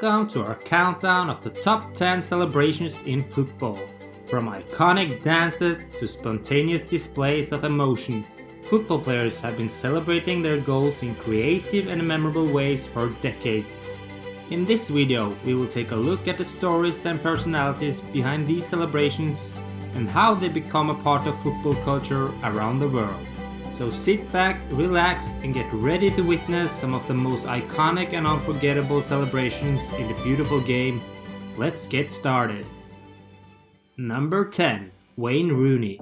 Welcome to our countdown of the top 10 celebrations in football. From iconic dances to spontaneous displays of emotion, football players have been celebrating their goals in creative and memorable ways for decades. In this video, we will take a look at the stories and personalities behind these celebrations and how they become a part of football culture around the world. So sit back, relax, and get ready to witness some of the most iconic and unforgettable celebrations in the beautiful game. Let's get started. Number 10. Wayne Rooney.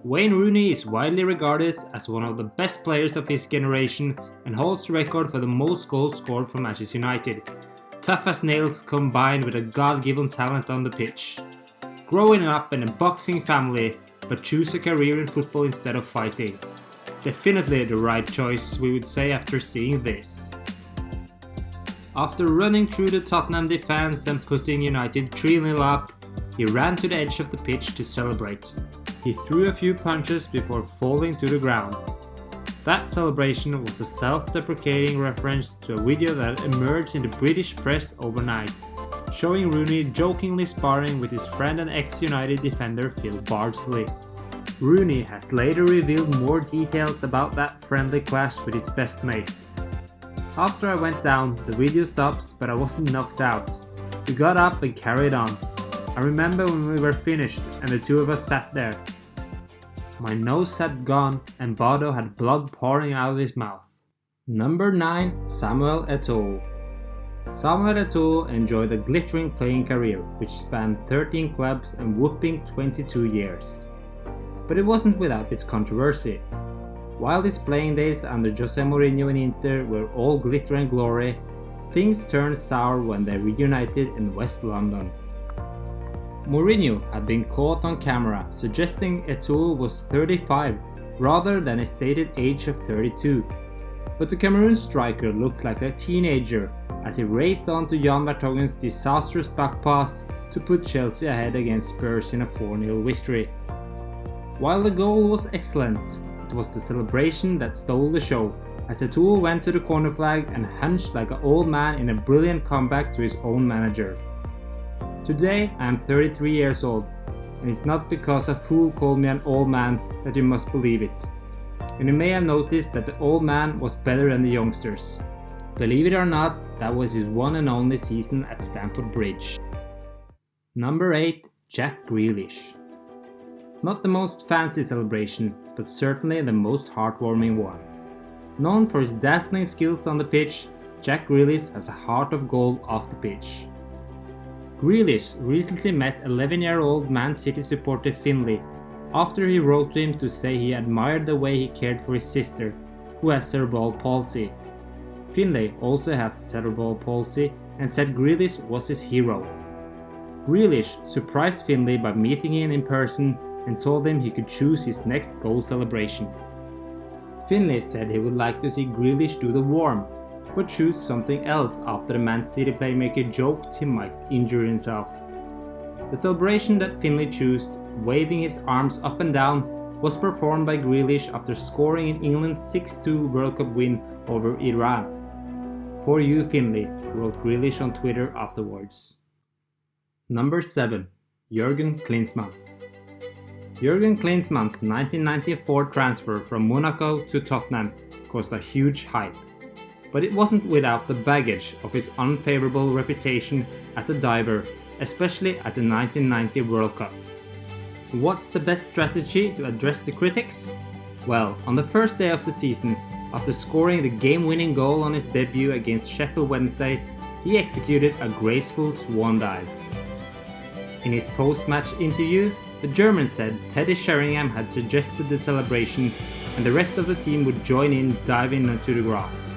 Wayne Rooney is widely regarded as one of the best players of his generation and holds the record for the most goals scored for Manchester United. Tough as nails combined with a God-given talent on the pitch. Growing up in a boxing family, but choose a career in football instead of fighting. Definitely the right choice, we would say, after seeing this. After running through the Tottenham defense and putting United 3-0 up, he ran to the edge of the pitch to celebrate. He threw a few punches before falling to the ground. That celebration was a self-deprecating reference to a video that emerged in the British press overnight, showing Rooney jokingly sparring with his friend and ex-United defender Phil Bardsley. Rooney has later revealed more details about that friendly clash with his best mate. After I went down, the video stops, but I wasn't knocked out. We got up and carried on. I remember when we were finished and the two of us sat there. My nose had gone and Bodo had blood pouring out of his mouth. Number 9. Samuel Eto'o. Samuel Eto'o enjoyed a glittering playing career which spanned 13 clubs and whopping 22 years. But it wasn't without its controversy. While his playing days under Jose Mourinho in Inter were all glitter and glory, things turned sour when they reunited in West London. Mourinho had been caught on camera suggesting Eto'o was 35 rather than his stated age of 32. But the Cameroon striker looked like a teenager as he raced on to Jan Vertonghen's disastrous back pass to put Chelsea ahead against Spurs in a 4-0 victory. While the goal was excellent, it was the celebration that stole the show as Eto'o went to the corner flag and hunched like an old man in a brilliant comeback to his own manager. Today I am 33 years old, and it's not because a fool called me an old man that you must believe it. And you may have noticed that the old man was better than the youngsters. Believe it or not, that was his one and only season at Stamford Bridge. Number 8. Jack Grealish. Not the most fancy celebration, but certainly the most heartwarming one. Known for his dazzling skills on the pitch, Jack Grealish has a heart of gold off the pitch. Grealish recently met 11-year-old Man City supporter Finlay after he wrote to him to say he admired the way he cared for his sister, who has cerebral palsy. Finlay also has cerebral palsy and said Grealish was his hero. Grealish surprised Finlay by meeting him in person and told him he could choose his next goal celebration. Finlay said he would like to see Grealish do the worm, but choose something else after the Man City playmaker joked he might injure himself. The celebration that Finlay chose, waving his arms up and down, was performed by Grealish after scoring in England's 6-2 World Cup win over Iran. "For you, Finlay," wrote Grealish on Twitter afterwards. Number 7. Jurgen Klinsmann. Jurgen Klinsmann's 1994 transfer from Monaco to Tottenham caused a huge hype. But it wasn't without the baggage of his unfavorable reputation as a diver, especially at the 1990 World Cup. What's the best strategy to address the critics? Well, on the first day of the season, after scoring the game-winning goal on his debut against Sheffield Wednesday, he executed a graceful swan dive. In his post-match interview, the German said Teddy Sheringham had suggested the celebration and the rest of the team would join in diving into the grass.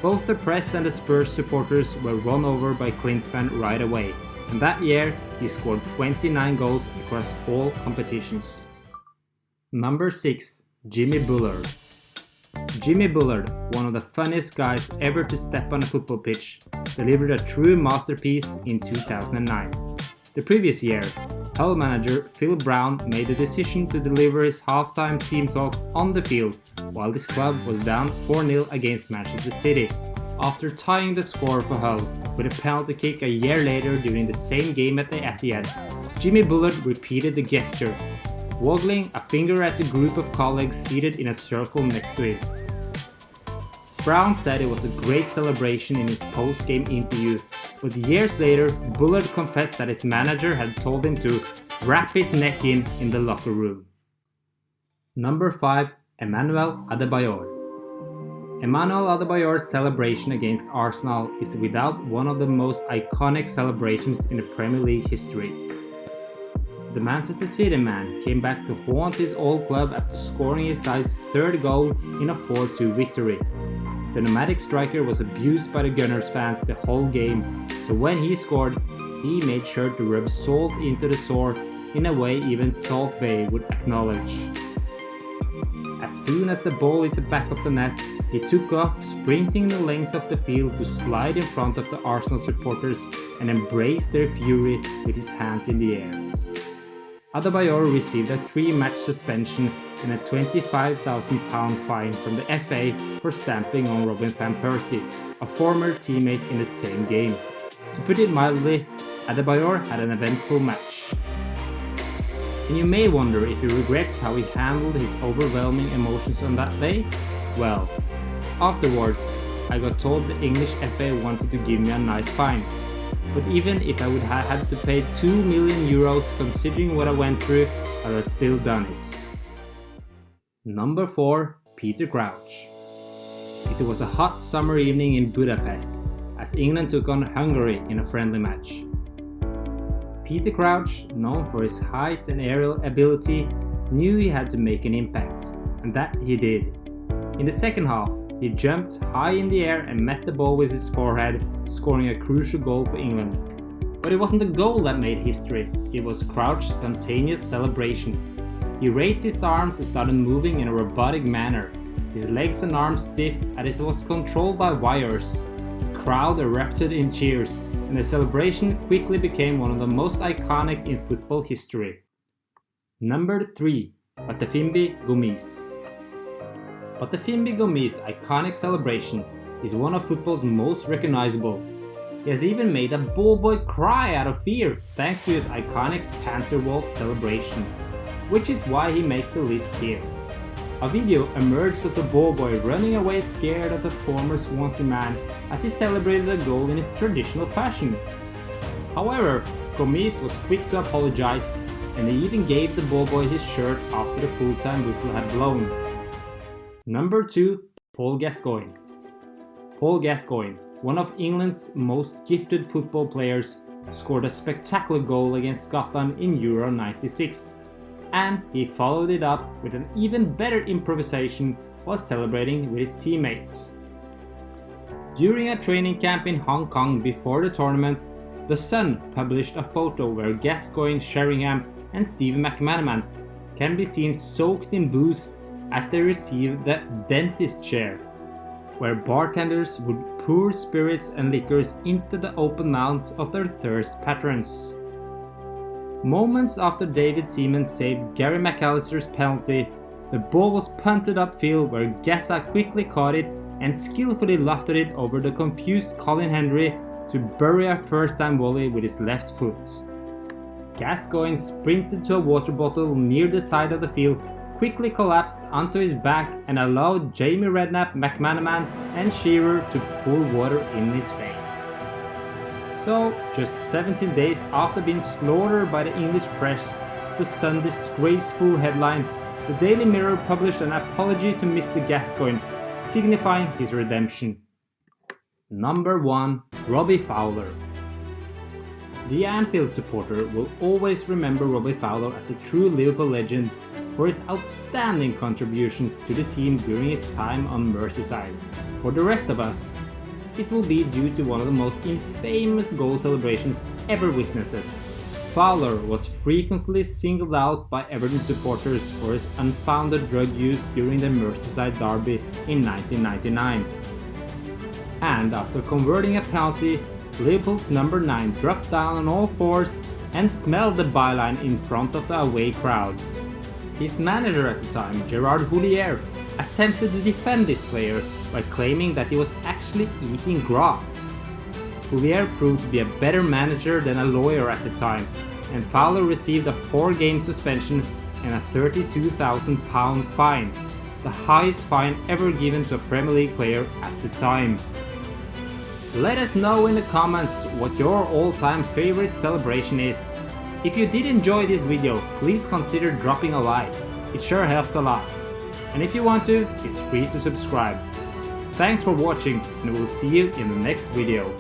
Both the press and the Spurs supporters were run over by Klinsmann right away, and that year he scored 29 goals across all competitions. Number 6. Jimmy Bullard. Jimmy Bullard, one of the funniest guys ever to step on a football pitch, delivered a true masterpiece in 2009. The previous year, Hull manager Phil Brown made the decision to deliver his halftime team talk on the field while his club was down 4-0 against Manchester City. After tying the score for Hull, with a penalty kick a year later during the same game at the Etihad, Jimmy Bullard repeated the gesture, waggling a finger at the group of colleagues seated in a circle next to him. Brown said it was a great celebration in his post-game interview, but years later, Bullard confessed that his manager had told him to wrap his neck in the locker room. Number 5. Emmanuel Adebayor. Emmanuel Adebayor's celebration against Arsenal is without one of the most iconic celebrations in the Premier League history. The Manchester City man came back to haunt his old club after scoring his side's third goal in a 4-2 victory. The nomadic striker was abused by the Gunners fans the whole game, so when he scored, he made sure to rub salt into the sore in a way even Salt Bay would acknowledge. As soon as the ball hit the back of the net, he took off, sprinting the length of the field to slide in front of the Arsenal supporters and embrace their fury with his hands in the air. Adebayor received a 3-match suspension and a £25,000 fine from the FA for stamping on Robin van Persie, a former teammate in the same game. To put it mildly, Adebayor had an eventful match. And you may wonder if he regrets how he handled his overwhelming emotions on that day? Well, afterwards, I got told the English FA wanted to give me a nice fine. But even if I would have had to pay €2 million considering what I went through, I would have still done it. Number 4. Peter Crouch. It was a hot summer evening in Budapest as England took on Hungary in a friendly match. Peter Crouch, known for his height and aerial ability, knew he had to make an impact, and that he did. In the second half, he jumped high in the air and met the ball with his forehead, scoring a crucial goal for England. But it wasn't the goal that made history, it was Crouch's spontaneous celebration. He raised his arms and started moving in a robotic manner, his legs and arms stiff as it was controlled by wires. The crowd erupted in cheers, and the celebration quickly became one of the most iconic in football history. Number 3. Batefimbi Gomis. Batefimbi Gomis' iconic celebration is one of football's most recognizable. He has even made a ball boy cry out of fear thanks to his iconic Panther Waltz celebration, which is why he makes the list here. A video emerged of the ball boy running away scared of the former Swansea man as he celebrated a goal in his traditional fashion. However, Gomis was quick to apologize, and he even gave the ball boy his shirt after the full-time whistle had blown. Number 2. Paul Gascoigne. Paul Gascoigne, one of England's most gifted football players, scored a spectacular goal against Scotland in Euro 96, and he followed it up with an even better improvisation while celebrating with his teammates. During a training camp in Hong Kong before the tournament, The Sun published a photo where Gascoigne, Sheringham and Steve McManaman can be seen soaked in booze as they receive the dentist chair, where bartenders would pour spirits and liquors into the open mouths of their thirst patrons. Moments after David Seaman saved Gary McAllister's penalty, the ball was punted upfield where Gassa quickly caught it and skillfully lofted it over the confused Colin Hendry to bury a first-time volley with his left foot. Gascoigne sprinted to a water bottle near the side of the field, quickly collapsed onto his back and allowed Jamie Redknapp, McManaman and Shearer to pour water in his face. So, just 17 days after being slaughtered by the English press, The Sun's disgraceful headline, the Daily Mirror published an apology to Mr. Gascoigne, signifying his redemption. Number 1. Robbie Fowler. The Anfield supporter will always remember Robbie Fowler as a true Liverpool legend for his outstanding contributions to the team during his time on Merseyside. For the rest of us, it will be due to one of the most infamous goal celebrations ever witnessed. Fowler was frequently singled out by Everton supporters for his unfounded drug use during the Merseyside derby in 1999. And after converting a penalty, Liverpool's number 9 dropped down on all fours and smelled the byline in front of the away crowd. His manager at the time, Gerard Houllier, attempted to defend this player by claiming that he was actually eating grass. Bullard proved to be a better manager than a lawyer at the time, and Fowler received a 4-game suspension and a £32,000 fine, the highest fine ever given to a Premier League player at the time. Let us know in the comments what your all-time favorite celebration is. If you did enjoy this video, please consider dropping a like, it sure helps a lot. And if you want to, it's free to subscribe. Thanks for watching, and we'll see you in the next video.